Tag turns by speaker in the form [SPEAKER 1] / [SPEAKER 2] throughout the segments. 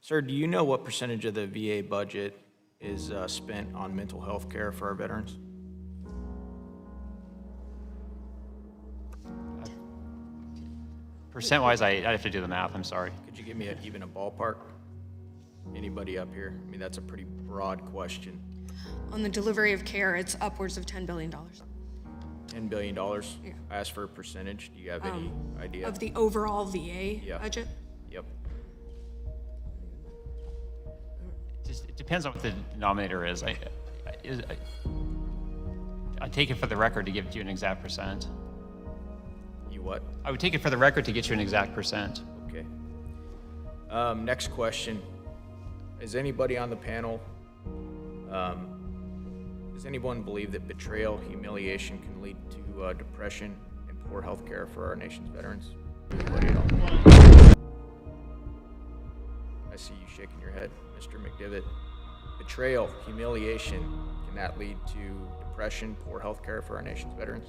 [SPEAKER 1] Sir, do you know what percentage of the VA budget is spent on mental health care for our veterans?
[SPEAKER 2] Percent-wise, I'd have to do the math, I'm sorry.
[SPEAKER 1] Could you give me even a ballpark? Anybody up here? I mean, that's a pretty broad question.
[SPEAKER 3] On the delivery of care, it's upwards of $10 billion.
[SPEAKER 1] $10 billion?
[SPEAKER 3] Yeah.
[SPEAKER 1] I asked for a percentage. Do you have any idea?
[SPEAKER 3] Of the overall VA
[SPEAKER 1] Yeah.
[SPEAKER 3] budget?
[SPEAKER 1] Yep.
[SPEAKER 2] It depends on what the denominator is. I take it for the record to give you an exact percent.
[SPEAKER 1] You what?
[SPEAKER 2] I would take it for the record to get you an exact percent.
[SPEAKER 1] Okay. Next question. Is anybody on the panel, does anyone believe that betrayal, humiliation can lead to depression and poor health care for our nation's veterans? Anybody at all? I see you shaking your head, Mr. McDivitt. Betrayal, humiliation, can that lead to depression, poor health care for our nation's veterans?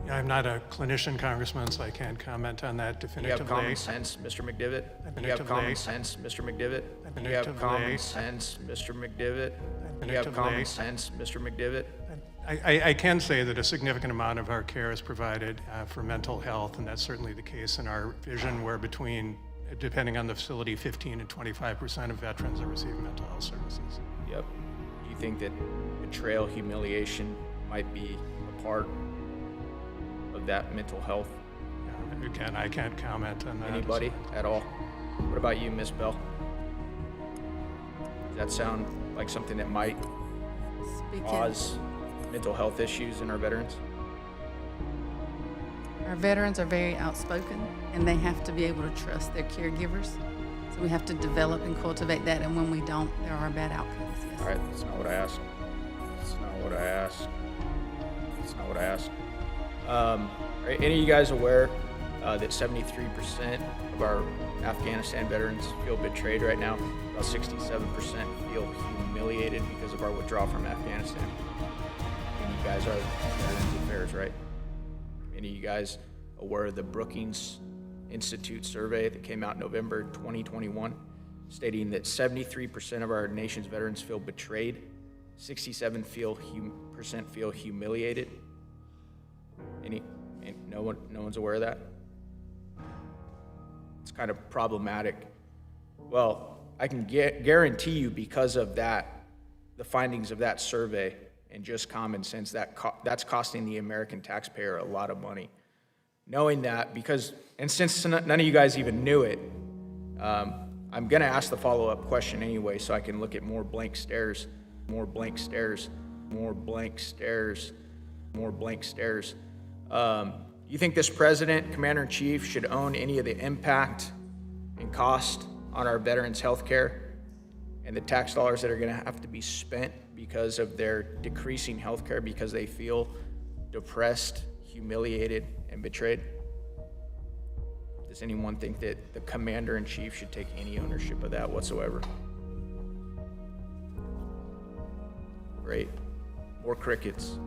[SPEAKER 4] Yeah, I'm not a clinician, Congressman, so I can't comment on that
[SPEAKER 1] Do you
[SPEAKER 4] definitively.
[SPEAKER 1] have common sense, Mr. McDivitt? Do you have common sense, Mr. McDivitt? Do you have common sense, Mr. McDivitt? Do you have common sense, Mr. McDivitt?
[SPEAKER 4] I can say that a significant amount of our care is provided for mental health, and that's certainly the case in our vision, where between, depending on the facility, 15 and 25% of veterans are receiving mental health services.
[SPEAKER 1] Yep. Do you think that betrayal, humiliation might be a part of that mental health?
[SPEAKER 4] Yeah, again, I can't comment on that.
[SPEAKER 1] Anybody at all? What about you, Ms. Bell? Does that sound like something that might cause mental health issues in our veterans?
[SPEAKER 5] Our veterans are very outspoken, and they have to be able to trust their caregivers. So we have to develop and cultivate that, and when we don't, there are bad outcomes. Yes.
[SPEAKER 1] All right, that's not what I asked. That's not what I asked. That's not what I asked. Are any of you guys aware that 73% of our Afghanistan veterans feel betrayed right now? About 67% feel humiliated because of our withdrawal from Afghanistan. And you guys are Veterans Affairs, right? Any of you guys aware of the Brookings Institute survey that came out in November 2021, stating that 73% of our nation's veterans feel betrayed, 67% feel humiliated? No one's aware of that? It's kind of problematic. Well, I can guarantee you, because of that, the findings of that survey and just common sense, that's costing the American taxpayer a lot of money. Knowing that, and since none of you guys even knew it, I'm gonna ask the follow-up question anyway, so I can look at more blank stares, more blank stares, more blank stares, more blank stares. You think this president, commander-in-chief, should own any of the impact and cost on our veterans' health care and the tax dollars that are gonna have to be spent because of their decreasing health care because they feel depressed, humiliated, and betrayed? Does anyone think that the commander-in-chief should take any ownership of that whatsoever? Great. More crickets.